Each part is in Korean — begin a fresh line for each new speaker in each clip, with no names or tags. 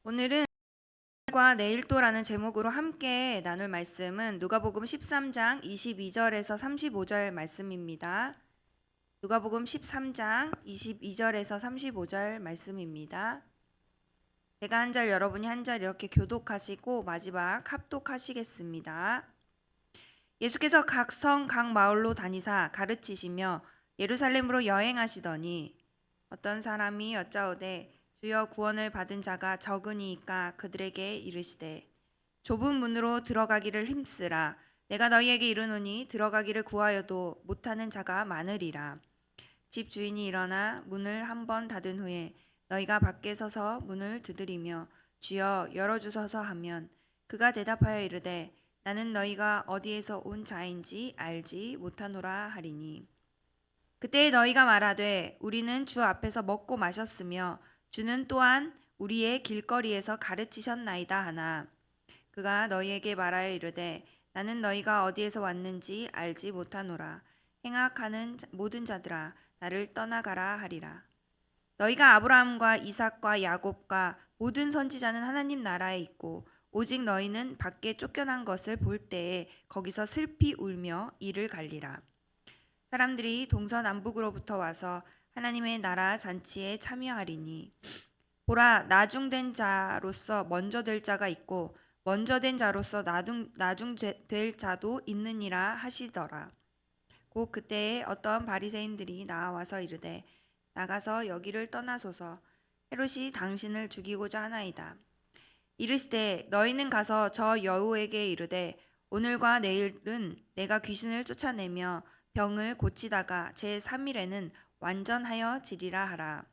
오늘은 오늘과 내일도라는 제목으로 함께 나눌 말씀은 누가복음 13장 22절에서 35절 말씀입니다. 누가복음 13장 22절에서 35절 말씀입니다. 제가 한 절 여러분이 한 절 이렇게 교독하시고 마지막 합독하시겠습니다. 예수께서 각 성 각 마을로 다니사 가르치시며 예루살렘으로 여행하시더니 어떤 사람이 여짜오되 주여 구원을 받은 자가 적으니이까 그들에게 이르시되 좁은 문으로 들어가기를 힘쓰라. 내가 너희에게 이르노니 들어가기를 구하여도 못하는 자가 많으리라. 집 주인이 일어나 문을 한 번 닫은 후에 너희가 밖에 서서 문을 두드리며 주여 열어주소서 하면 그가 대답하여 이르되 나는 너희가 어디에서 온 자인지 알지 못하노라 하리니 그때 너희가 말하되 우리는 주 앞에서 먹고 마셨으며 주는 또한 우리의 길거리에서 가르치셨나이다 하나 그가 너희에게 말하여 이르되 나는 너희가 어디에서 왔는지 알지 못하노라. 행악하는 모든 자들아 나를 떠나가라 하리라. 너희가 아브라함과 이삭과 야곱과 모든 선지자는 하나님 나라에 있고 오직 너희는 밖에 쫓겨난 것을 볼 때에 거기서 슬피 울며 이를 갈리라. 사람들이 동서남북으로부터 와서 하나님의 나라 잔치에 참여하리니 보라 나중된 자로서 먼저 될 자가 있고 먼저 된 자로서 나중 될 자도 있느니라 하시더라. 곧 그때에 어떤 바리새인들이 나와서 이르되 나가서 여기를 떠나소서 헤롯이 당신을 죽이고자 하나이다. 이르시되 너희는 가서 저 여우에게 이르되 오늘과 내일은 내가 귀신을 쫓아내며 병을 고치다가 제3일에는 완전하여 지리라 하라.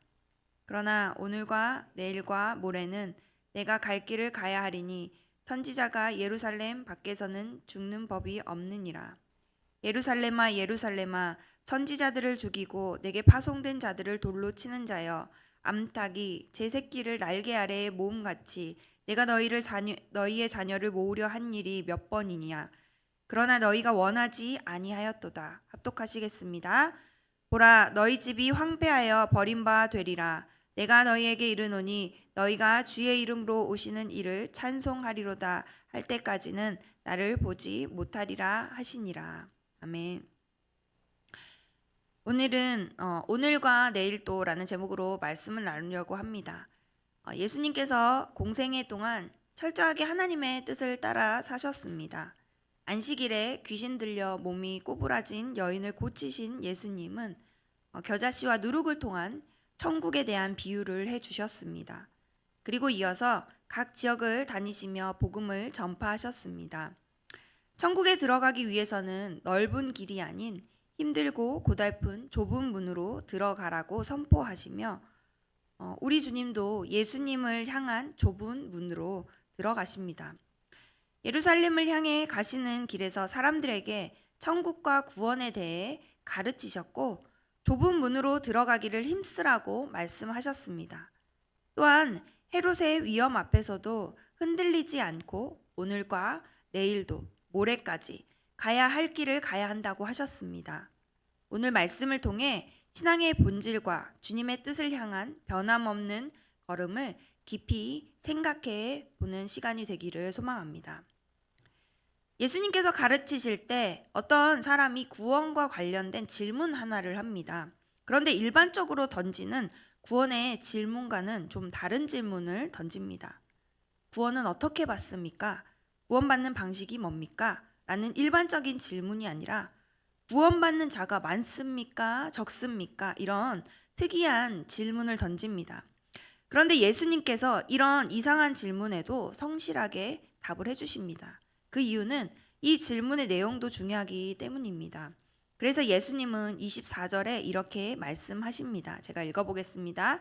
그러나 오늘과 내일과 모레는 내가 갈 길을 가야 하리니 선지자가 예루살렘 밖에서는 죽는 법이 없느니라. 예루살렘아 예루살렘아 선지자들을 죽이고 내게 파송된 자들을 돌로 치는 자여 암탉이 제 새끼를 날개 아래에 모음같이 내가 너희의 자녀를 모으려 한 일이 몇 번이냐. 그러나 너희가 원하지 아니하였도다. 합독하시겠습니다. 보라 너희 집이 황폐하여 버림바 되리라. 내가 너희에게 이르노니 너희가 주의 이름으로 오시는 이를 찬송하리로다 할 때까지는 나를 보지 못하리라 하시니라. 아멘. 오늘은 오늘과 내일도라는 제목으로 말씀을 나누려고 합니다. 예수님께서 공생애 동안 철저하게 하나님의 뜻을 따라 사셨습니다. 안식일에 귀신 들려 몸이 꼬부라진 여인을 고치신 예수님은 겨자씨와 누룩을 통한 천국에 대한 비유를 해주셨습니다. 그리고 이어서 각 지역을 다니시며 복음을 전파하셨습니다. 천국에 들어가기 위해서는 넓은 길이 아닌 힘들고 고달픈 좁은 문으로 들어가라고 선포하시며 우리 주님도 예수님을 향한 좁은 문으로 들어가십니다. 예루살렘을 향해 가시는 길에서 사람들에게 천국과 구원에 대해 가르치셨고 좁은 문으로 들어가기를 힘쓰라고 말씀하셨습니다. 또한 헤롯의 위험 앞에서도 흔들리지 않고 오늘과 내일도 모레까지 가야 할 길을 가야 한다고 하셨습니다. 오늘 말씀을 통해 신앙의 본질과 주님의 뜻을 향한 변함없는 걸음을 깊이 생각해 보는 시간이 되기를 소망합니다. 예수님께서 가르치실 때 어떤 사람이 구원과 관련된 질문 하나를 합니다. 그런데 일반적으로 던지는 구원의 질문과는 좀 다른 질문을 던집니다. 구원은 어떻게 받습니까? 구원받는 방식이 뭡니까? 라는 일반적인 질문이 아니라 구원받는 자가 많습니까? 적습니까? 이런 특이한 질문을 던집니다. 그런데 예수님께서 이런 이상한 질문에도 성실하게 답을 해주십니다. 그 이유는 이 질문의 내용도 중요하기 때문입니다. 그래서 예수님은 24절에 이렇게 말씀하십니다. 제가 읽어보겠습니다.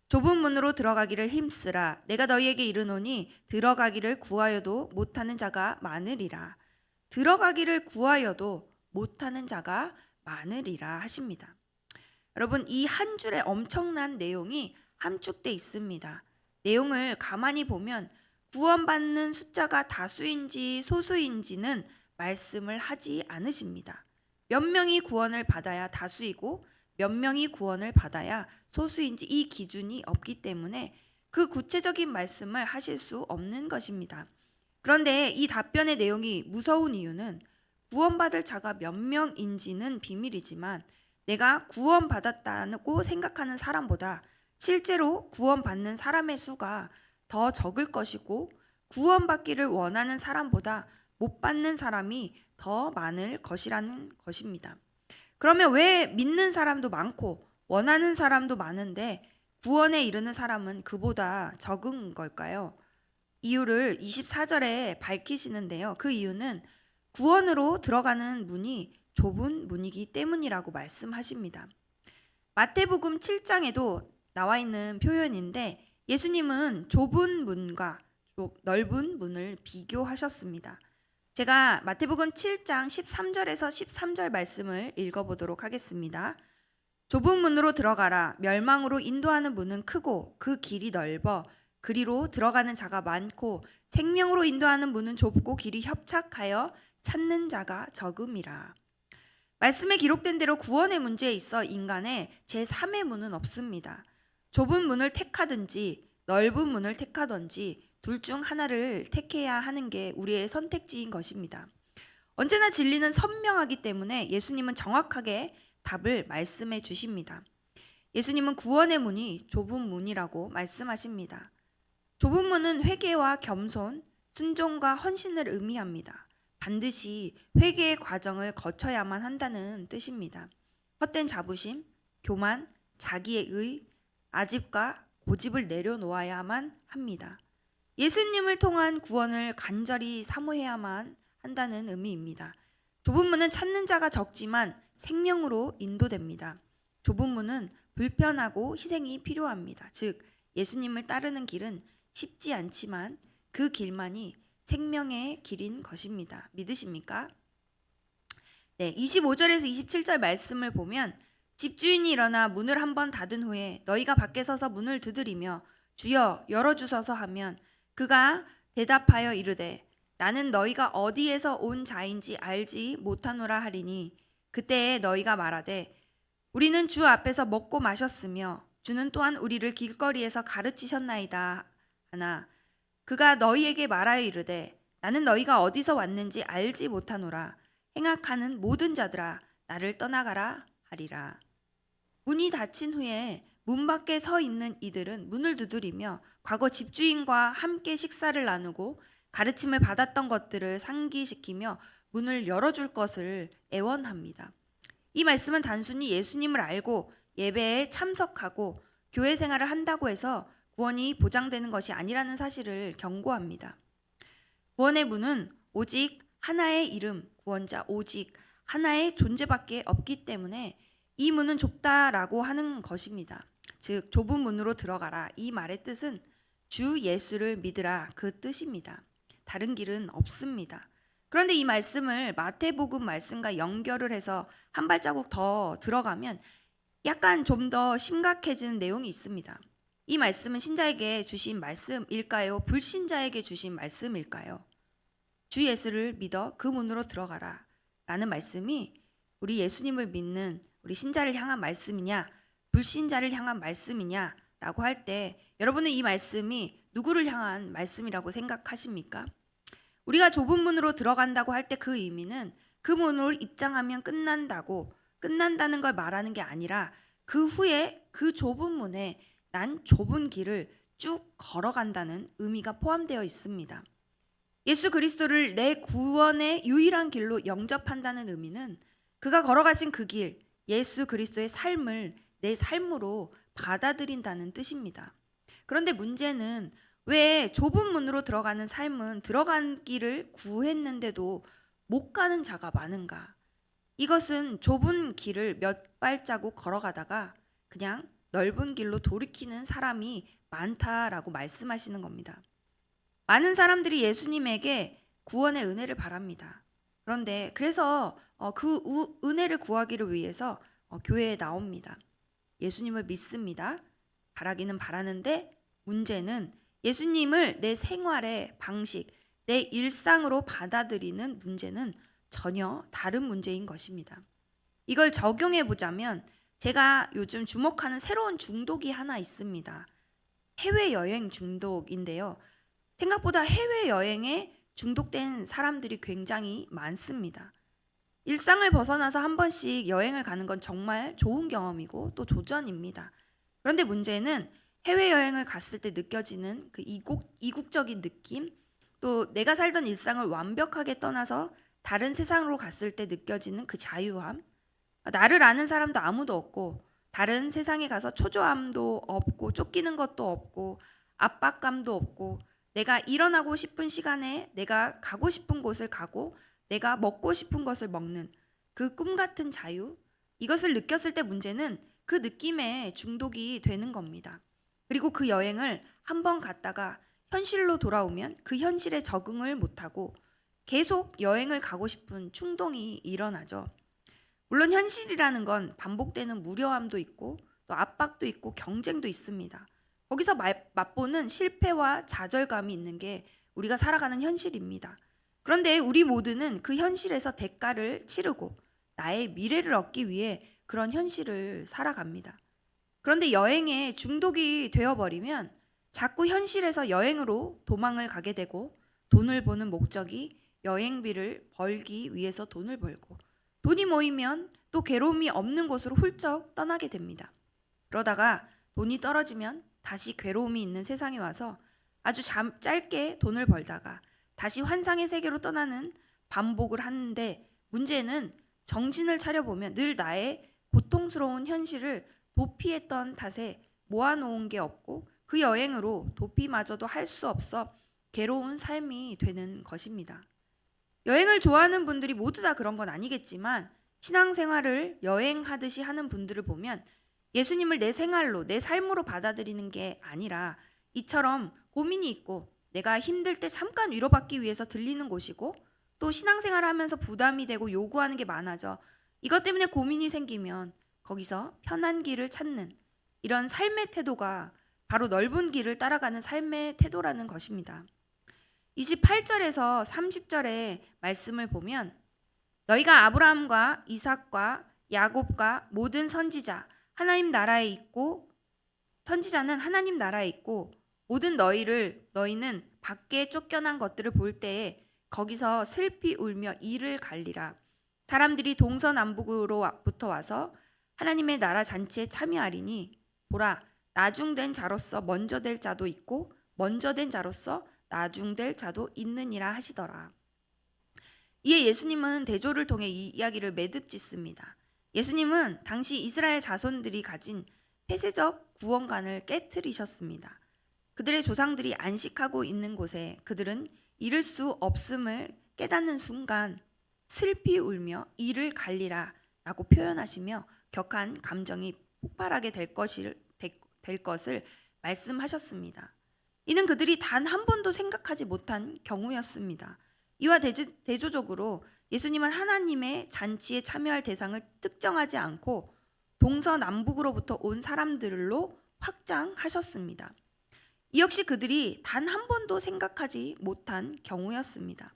좁은 문으로 들어가기를 힘쓰라. 내가 너희에게 이르노니 들어가기를 구하여도 못하는 자가 많으리라. 들어가기를 구하여도 못하는 자가 많으리라 하십니다. 여러분, 이 한 줄에 엄청난 내용이 함축돼 있습니다. 내용을 가만히 보면 구원받는 숫자가 다수인지 소수인지는 말씀을 하지 않으십니다. 몇 명이 구원을 받아야 다수이고 몇 명이 구원을 받아야 소수인지 이 기준이 없기 때문에 그 구체적인 말씀을 하실 수 없는 것입니다. 그런데 이 답변의 내용이 무서운 이유는 구원받을 자가 몇 명인지는 비밀이지만 내가 구원받았다고 생각하는 사람보다 실제로 구원받는 사람의 수가 더 적을 것이고 구원받기를 원하는 사람보다 못 받는 사람이 더 많을 것이라는 것입니다. 그러면 왜 믿는 사람도 많고 원하는 사람도 많은데 구원에 이르는 사람은 그보다 적은 걸까요? 이유를 24절에 밝히시는데요. 그 이유는 구원으로 들어가는 문이 좁은 문이기 때문이라고 말씀하십니다. 마태복음 7장에도 나와 있는 표현인데 예수님은 좁은 문과 넓은 문을 비교하셨습니다. 제가 마태복음 7장 13절에서 13절 말씀을 읽어보도록 하겠습니다. 좁은 문으로 들어가라. 멸망으로 인도하는 문은 크고 그 길이 넓어 그리로 들어가는 자가 많고 생명으로 인도하는 문은 좁고 길이 협착하여 찾는 자가 적음이라. 말씀에 기록된 대로 구원의 문제에 있어 인간의 제3의 문은 없습니다. 좁은 문을 택하든지 넓은 문을 택하든지 둘 중 하나를 택해야 하는 게 우리의 선택지인 것입니다. 언제나 진리는 선명하기 때문에 예수님은 정확하게 답을 말씀해 주십니다. 예수님은 구원의 문이 좁은 문이라고 말씀하십니다. 좁은 문은 회개와 겸손, 순종과 헌신을 의미합니다. 반드시 회개의 과정을 거쳐야만 한다는 뜻입니다. 헛된 자부심, 교만, 자기의 의, 아집과 고집을 내려놓아야만 합니다. 예수님을 통한 구원을 간절히 사모해야만 한다는 의미입니다. 좁은 문은 찾는 자가 적지만 생명으로 인도됩니다. 좁은 문은 불편하고 희생이 필요합니다. 즉 예수님을 따르는 길은 쉽지 않지만 그 길만이 생명의 길인 것입니다. 믿으십니까? 네, 25절에서 27절 말씀을 보면 집주인이 일어나 문을 한번 닫은 후에 너희가 밖에 서서 문을 두드리며 주여 열어주소서 하면 그가 대답하여 이르되 나는 너희가 어디에서 온 자인지 알지 못하노라 하리니 그때에 너희가 말하되 우리는 주 앞에서 먹고 마셨으며 주는 또한 우리를 길거리에서 가르치셨나이다 하나 그가 너희에게 말하여 이르되 나는 너희가 어디서 왔는지 알지 못하노라 행악하는 모든 자들아 나를 떠나가라 하리라. 문이 닫힌 후에 문 밖에 서 있는 이들은 문을 두드리며 과거 집주인과 함께 식사를 나누고 가르침을 받았던 것들을 상기시키며 문을 열어줄 것을 애원합니다. 이 말씀은 단순히 예수님을 알고 예배에 참석하고 교회 생활을 한다고 해서 구원이 보장되는 것이 아니라는 사실을 경고합니다. 구원의 문은 오직 하나의 이름, 구원자 오직 하나의 존재밖에 없기 때문에 이 문은 좁다라고 하는 것입니다. 즉 좁은 문으로 들어가라. 이 말의 뜻은 주 예수를 믿으라 그 뜻입니다. 다른 길은 없습니다. 그런데 이 말씀을 마태복음 말씀과 연결을 해서 한 발자국 더 들어가면 약간 좀 더 심각해지는 내용이 있습니다. 이 말씀은 신자에게 주신 말씀일까요? 불신자에게 주신 말씀일까요? 주 예수를 믿어 그 문으로 들어가라 라는 말씀이 우리 예수님을 믿는 우리 신자를 향한 말씀이냐 불신자를 향한 말씀이냐 라고 할 때 여러분은 이 말씀이 누구를 향한 말씀이라고 생각하십니까? 우리가 좁은 문으로 들어간다고 할 때 그 의미는 그 문으로 입장하면 끝난다는 걸 말하는 게 아니라 그 후에 그 좁은 문에 난 좁은 길을 쭉 걸어간다는 의미가 포함되어 있습니다. 예수 그리스도를 내 구원의 유일한 길로 영접한다는 의미는 그가 걸어가신 그 길, 예수 그리스도의 삶을 내 삶으로 받아들인다는 뜻입니다. 그런데 문제는 왜 좁은 문으로 들어가는 삶은 들어가기를 구했는데도 못 가는 자가 많은가? 이것은 좁은 길을 몇 발자국 걸어가다가 그냥 넓은 길로 돌이키는 사람이 많다라고 말씀하시는 겁니다. 많은 사람들이 예수님에게 구원의 은혜를 바랍니다. 그런데 그래서 그 은혜를 구하기를 위해서 교회에 나옵니다. 예수님을 믿습니다. 바라기는 바라는데 문제는 예수님을 내 생활의 방식, 내 일상으로 받아들이는 문제는 전혀 다른 문제인 것입니다. 이걸 적용해 보자면 제가 요즘 주목하는 새로운 중독이 하나 있습니다. 해외여행 중독인데요. 생각보다 해외여행에 중독된 사람들이 굉장히 많습니다. 일상을 벗어나서 한 번씩 여행을 가는 건 정말 좋은 경험이고 또 도전입니다. 그런데 문제는 해외여행을 갔을 때 느껴지는 그 이국적인 느낌, 또 내가 살던 일상을 완벽하게 떠나서 다른 세상으로 갔을 때 느껴지는 그 자유함, 나를 아는 사람도 아무도 없고 다른 세상에 가서 초조함도 없고 쫓기는 것도 없고 압박감도 없고 내가 일어나고 싶은 시간에 내가 가고 싶은 곳을 가고 내가 먹고 싶은 것을 먹는 그 꿈 같은 자유, 이것을 느꼈을 때 문제는 그 느낌에 중독이 되는 겁니다. 그리고 그 여행을 한번 갔다가 현실로 돌아오면 그 현실에 적응을 못하고 계속 여행을 가고 싶은 충동이 일어나죠. 물론 현실이라는 건 반복되는 무료함도 있고 또 압박도 있고 경쟁도 있습니다. 거기서 맛보는 실패와 좌절감이 있는 게 우리가 살아가는 현실입니다. 그런데 우리 모두는 그 현실에서 대가를 치르고 나의 미래를 얻기 위해 그런 현실을 살아갑니다. 그런데 여행에 중독이 되어버리면 자꾸 현실에서 여행으로 도망을 가게 되고 돈을 버는 목적이 여행비를 벌기 위해서 돈을 벌고 돈이 모이면 또 괴로움이 없는 곳으로 훌쩍 떠나게 됩니다. 그러다가 돈이 떨어지면 다시 괴로움이 있는 세상에 와서 아주 짧게 돈을 벌다가 다시 환상의 세계로 떠나는 반복을 하는데 문제는 정신을 차려보면 늘 나의 고통스러운 현실을 도피했던 탓에 모아놓은 게 없고 그 여행으로 도피마저도 할 수 없어 괴로운 삶이 되는 것입니다. 여행을 좋아하는 분들이 모두 다 그런 건 아니겠지만 신앙생활을 여행하듯이 하는 분들을 보면 예수님을 내 생활로, 내 삶으로 받아들이는 게 아니라 이처럼 고민이 있고 내가 힘들 때 잠깐 위로받기 위해서 들리는 곳이고 또 신앙생활을 하면서 부담이 되고 요구하는 게 많아져 이것 때문에 고민이 생기면 거기서 편한 길을 찾는 이런 삶의 태도가 바로 넓은 길을 따라가는 삶의 태도라는 것입니다. 28절에서 30절의 말씀을 보면 너희가 아브라함과 이삭과 야곱과 모든 선지자 하나님 나라에 있고 선지자는 하나님 나라에 있고 모든 너희는 밖에 쫓겨난 것들을 볼 때에 거기서 슬피 울며 이를 갈리라. 사람들이 동서남북으로부터 와서 하나님의 나라 잔치에 참여하리니 보라 나중된 자로서 먼저 될 자도 있고 먼저 된 자로서 나중될 자도 있느니라 하시더라. 이에 예수님은 대조를 통해 이 이야기를 매듭 짓습니다. 예수님은 당시 이스라엘 자손들이 가진 폐쇄적 구원관을 깨트리셨습니다. 그들의 조상들이 안식하고 있는 곳에 그들은 이룰 수 없음을 깨닫는 순간 슬피 울며 이를 갈리라 라고 표현하시며 격한 감정이 폭발하게 될 것을 말씀하셨습니다. 이는 그들이 단 한 번도 생각하지 못한 경우였습니다. 이와 대조적으로 예수님은 하나님의 잔치에 참여할 대상을 특정하지 않고 동서남북으로부터 온 사람들로 확장하셨습니다. 이 역시 그들이 단 한 번도 생각하지 못한 경우였습니다.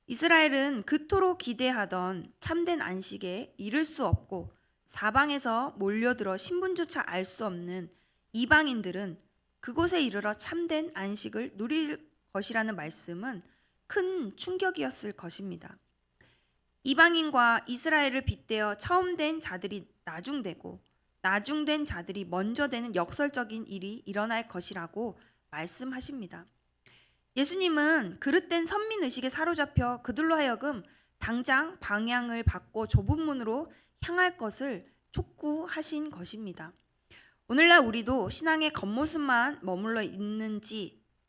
이스라엘은 그토록 기대하던 참된 안식에 이를 수 없고 사방에서 몰려들어 신분조차 알 수 없는 이방인들은 그곳에 이르러 참된 안식을 누릴 것이라는 말씀은 큰 충격이었을 것입니다. 이방인과 이스라엘을 빗대어 처음 된 자들이 나중되고 나중된 자들이 먼저 되는 역설적인 일이 일어날 것이라고 말씀하십니다. 예수님은 그릇된 선민의식에 사로잡혀 그들로 하여금 당장 방향을 바꿔 좁은 문으로 향할 것을 촉구하신 것입니다. 오늘날 우리도 신앙의 겉모습만 머물러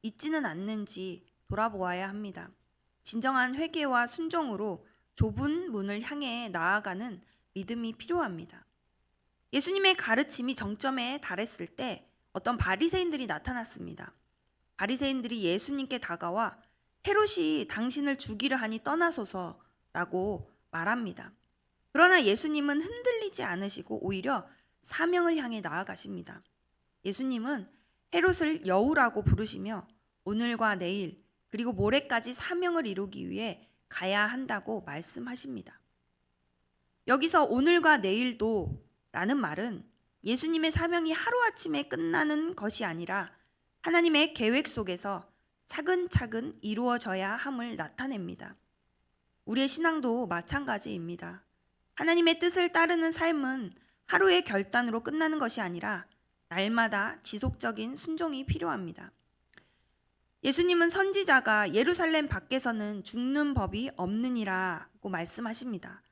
있지는 않는지 돌아보아야 합니다. 진정한 회개와 순종으로 좁은 문을 향해 나아가는 믿음이 필요합니다. 예수님의 가르침이 정점에 달했을 때 어떤 바리새인들이 나타났습니다. 바리새인들이 예수님께 다가와 헤롯이 당신을 죽이려 하니 떠나소서라고 말합니다. 그러나 예수님은 흔들리지 않으시고 오히려 사명을 향해 나아가십니다. 예수님은 헤롯을 여우라고 부르시며 오늘과 내일 그리고 모레까지 사명을 이루기 위해 가야 한다고 말씀하십니다. 여기서 오늘과 내일도 라는 말은 예수님의 사명이 하루아침에 끝나는 것이 아니라 하나님의 계획 속에서 차근차근 이루어져야 함을 나타냅니다. 우리의 신앙도 마찬가지입니다. 하나님의 뜻을 따르는 삶은 하루의 결단으로 끝나는 것이 아니라 날마다 지속적인 순종이 필요합니다. 예수님은 선지자가 예루살렘 밖에서는 죽는 법이 없느니라고 말씀하십니다.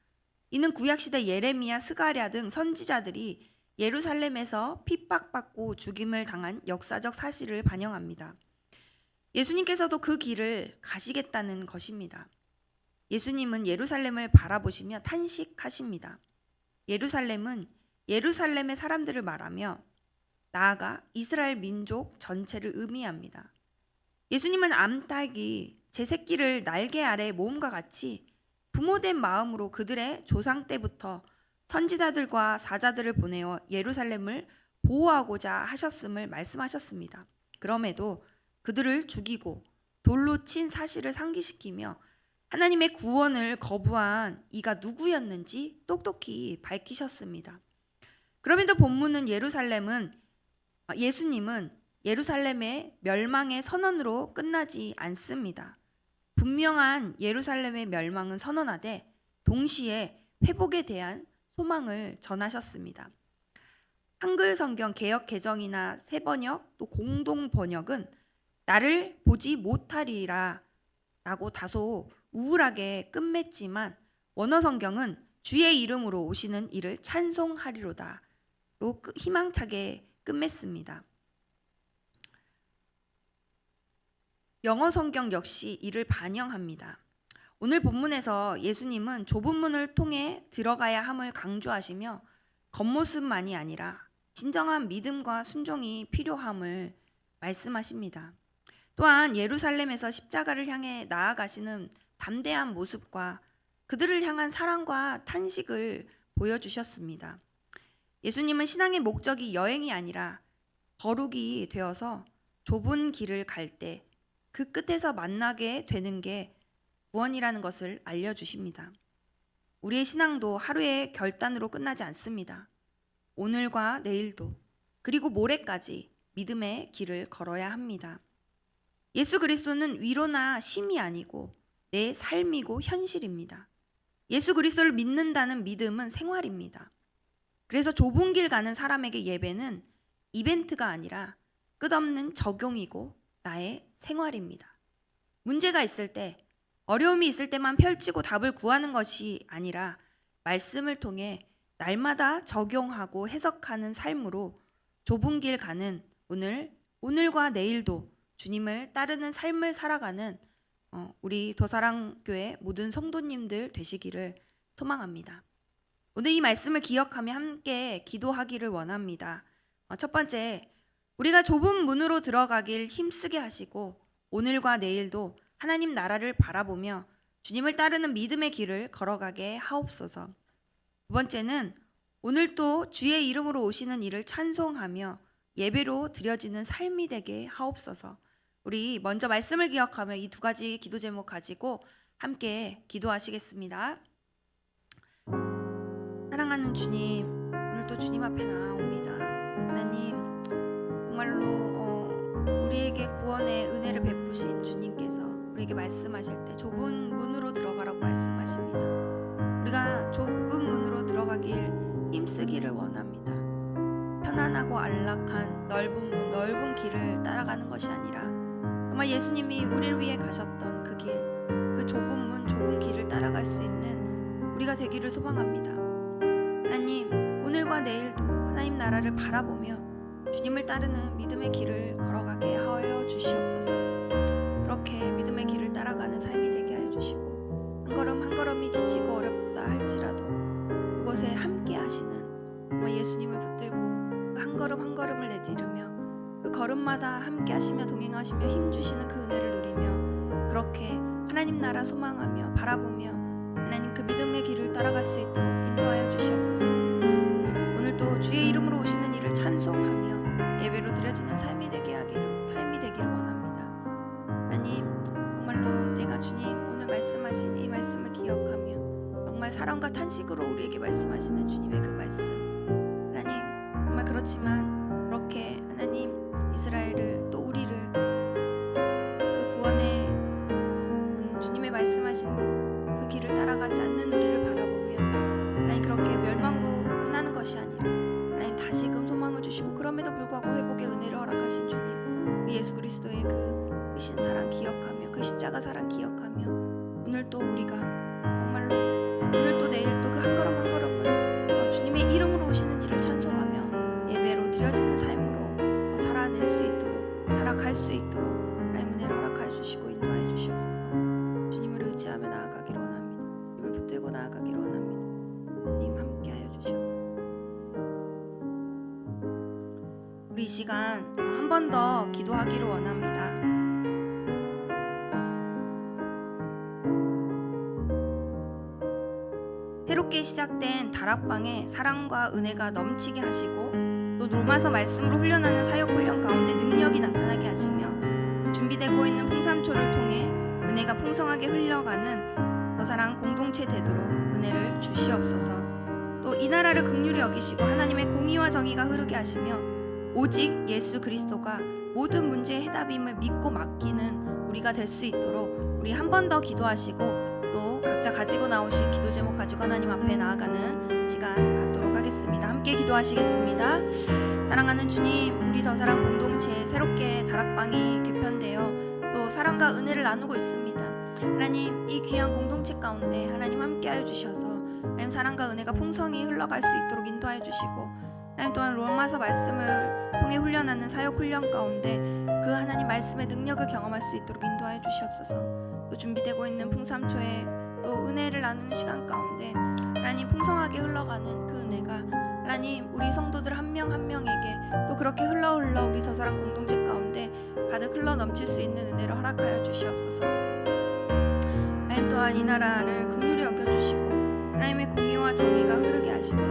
이는 구약시대 예레미야, 스가랴 등 선지자들이 예루살렘에서 핍박받고 죽임을 당한 역사적 사실을 반영합니다. 예수님께서도 그 길을 가시겠다는 것입니다. 예수님은 예루살렘을 바라보시며 탄식하십니다. 예루살렘은 예루살렘의 사람들을 말하며 나아가 이스라엘 민족 전체를 의미합니다. 예수님은 암탉이 제 새끼를 날개 아래 모음과 같이 부모된 마음으로 그들의 조상 때부터 선지자들과 사자들을 보내어 예루살렘을 보호하고자 하셨음을 말씀하셨습니다. 그럼에도 그들을 죽이고 돌로 친 사실을 상기시키며 하나님의 구원을 거부한 이가 누구였는지 똑똑히 밝히셨습니다. 그럼에도 본문은 예수님은 예루살렘의 멸망의 선언으로 끝나지 않습니다. 분명한 예루살렘의 멸망은 선언하되 동시에 회복에 대한 소망을 전하셨습니다. 한글 성경 개역 개정이나 새번역 또 공동 번역은 나를 보지 못하리라 라고 다소 우울하게 끝맺지만 원어 성경은 주의 이름으로 오시는 이를 찬송하리로다 로 희망차게 끝맺습니다. 영어 성경 역시 이를 반영합니다. 오늘 본문에서 예수님은 좁은 문을 통해 들어가야 함을 강조하시며 겉모습만이 아니라 진정한 믿음과 순종이 필요함을 말씀하십니다. 또한 예루살렘에서 십자가를 향해 나아가시는 담대한 모습과 그들을 향한 사랑과 탄식을 보여주셨습니다. 예수님은 신앙의 목적이 여행이 아니라 거룩이 되어서 좁은 길을 갈 때 그 끝에서 만나게 되는 게 구원이라는 것을 알려주십니다. 우리의 신앙도 하루의 결단으로 끝나지 않습니다. 오늘과 내일도 그리고 모레까지 믿음의 길을 걸어야 합니다. 예수 그리스도는 위로나 심이 아니고 내 삶이고 현실입니다. 예수 그리스도를 믿는다는 믿음은 생활입니다. 그래서 좁은 길 가는 사람에게 예배는 이벤트가 아니라 끝없는 적용이고 나의 생활입니다. 문제가 있을 때, 어려움이 있을 때만 펼치고 답을 구하는 것이 아니라 말씀을 통해 날마다 적용하고 해석하는 삶으로 좁은 길 가는 오늘과 내일도 주님을 따르는 삶을 살아가는 우리 도사랑교회 모든 성도님들 되시기를 소망합니다. 오늘 이 말씀을 기억하며 함께 기도하기를 원합니다. 첫 번째, 우리가 좁은 문으로 들어가길 힘쓰게 하시고 오늘과 내일도 하나님 나라를 바라보며 주님을 따르는 믿음의 길을 걸어가게 하옵소서. 두 번째는 오늘도 주의 이름으로 오시는 이를 찬송하며 예배로 드려지는 삶이 되게 하옵소서. 우리 먼저 말씀을 기억하며 이 두 가지 기도 제목 가지고 함께 기도하시겠습니다. 사랑하는 주님, 오늘도 주님 앞에 나아옵니다. 하나님, 정말로 우리에게 구원의 은혜를 베푸신 주님께서 우리에게 말씀하실 때 좁은 문으로 들어가라고 말씀하십니다. 우리가 좁은 문으로 들어가길 힘쓰기를 원합니다. 편안하고 안락한 넓은 문, 넓은 길을 따라가는 것이 아니라 정말 예수님이 우리를 위해 가셨던 그 길, 그 좁은 문, 좁은 길을 따라갈 수 있는 우리가 되기를 소망합니다. 하나님, 오늘과 내일도 하나님 나라를 바라보며 주님을 따르는 믿음의 길을 걸어가게 하여 주시옵소서. 그렇게 믿음의 길을 따라가는 삶이 되게 하여 주시고 한 걸음 한 걸음이 지치고 어렵다 할지라도 그곳에 함께 하시는 정말 예수님을 붙들고 그 한 걸음 한 걸음을 내디르며 그 걸음마다 함께 하시며 동행하시며 힘주시는 그 은혜를 누리며 그렇게 하나님 나라 소망하며 바라보며 하나님 그 믿음의 길을 따라갈 수 있도록 인도하여 주시옵소서. 오늘도 주의 이름으로 오시는 이를 찬송하며 예배로 드려지는 삶이 되기를 원합니다. 하나님, 정말로 내가 주님 오늘 말씀하신 이 말씀을 기억하며 정말 사랑과 탄식으로 우리에게 말씀하시는 주님의 그 말씀, 하나님 정말 그렇지만 그렇게 하나님 이스라엘을 또 우리를 그 구원의 주님의 말씀하신 그 길을 따라가지 않는 우리를 바라보며 하나님 그렇게 멸망으로 끝나는 것이 아니라 하나님 다시금 소망을 주시고 그럼에도 불구하고 회복의 은혜를 허락하신 주님 그 예수 그리스도의 그 크신 사랑 기억하며 그 십자가 사랑 기억하며 오늘 또 우리가 정말로 오늘 또 내일 또 그 한 걸음 한 걸음을 주님의 이름으로 오시는 일을 찬송하며 예배로 드려지는 삶으로 살아낼 수 있도록 살아갈 수 있도록 하나님 은혜를 허락하여 주시고 인도하여 주시옵소서. 주님을 의지하며 나아가기를 원합니다. 주님을 붙들고 나아가기를 원합니다. 주님 함께하여 주시옵소서. 우리 이 시간 한 번 더 기도하기를 원합니다. 새롭게 시작된 다락방에 사랑과 은혜가 넘치게 하시고 또 로마서 말씀으로 훈련하는 사역 훈련 가운데 능력이 나타나게 하시며 준비되고 있는 풍삼초를 통해 은혜가 풍성하게 흘러가는 저사랑 공동체 되도록 은혜를 주시옵소서. 또 이 나라를 긍휼히 여기시고 하나님의 공의와 정의가 흐르게 하시며 오직 예수 그리스도가 모든 문제의 해답임을 믿고 맡기는 우리가 될 수 있도록 우리 한 번 더 기도하시고 또 각자 가지고 나오신 기도 제목 가지고 하나님 앞에 나아가는 시간 갖도록 하겠습니다. 함께 기도하시겠습니다. 사랑하는 주님, 우리 더사랑 공동체에 새롭게 다락방이 개편되어 또 사랑과 은혜를 나누고 있습니다. 하나님, 이 귀한 공동체 가운데 하나님 함께하여 주셔서 하나님 사랑과 은혜가 풍성히 흘러갈 수 있도록 인도하여 주시고 하나님 또한 로마서 말씀을 통해 훈련하는 사역 훈련 가운데 그 하나님 말씀의 능력을 경험할 수 있도록 인도하여 주시옵소서. 또 준비되고 있는 풍삼초에 또 은혜를 나누는 시간 가운데 하나님 풍성하게 흘러가는 그 은혜가 하나님 우리 성도들 한 명 한 명에게 또 그렇게 흘러 우리 더사랑 공동체 가운데 가득 흘러 넘칠 수 있는 은혜를 허락하여 주시옵소서. 하나님 또한 이 나라를 긍휼히 여겨주시고 하나님의 공의와 정의가 흐르게 하시며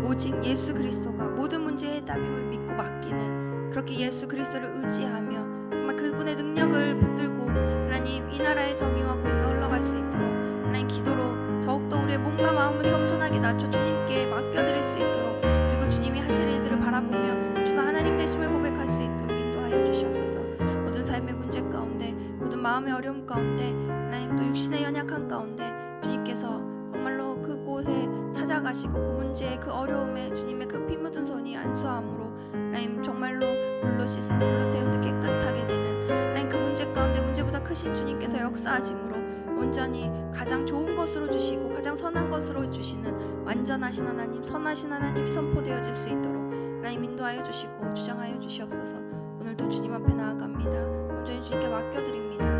오직 예수 그리스도가 모든 문제의 해답임을 믿고 맡기는 그렇게 예수 그리스도를 의지하며 정말 그분의 능력을 붙들고 하나님 이 나라의 정의와 공의가 흘러갈 수 있도록 하나님 기도로 더욱더 우리의 몸과 마음을 겸손하게 낮춰 주님께 맡겨드릴 수 있도록 그리고 주님이 하실 일들을 바라보며 주가 하나님 되심을 고백할 수 있도록 인도하여 주시옵소서. 모든 삶의 문제 가운데 모든 마음의 어려움 가운데 하나님 또 육신의 연약한 가운데 주님께서 정말로 그곳에 찾아가시고 그 문제의 그 어려움에 주님의 그 피 묻은 손이 안수함으로 하나님 정말로 물로 씻은 듯 물로 태운 듯 깨끗하게 되는 하나님 그 문제 가운데 문제보다 크신 주님께서 역사하심으로 온전히 가장 좋은 것으로 주시고 가장 선한 것으로 주시는 완전하신 하나님 선하신 하나님이 선포되어질 수 있도록 하나님 인도하여 주시고 주장하여 주시옵소서. 오늘도 주님 앞에 나아갑니다. 온전히 주님께 맡겨드립니다.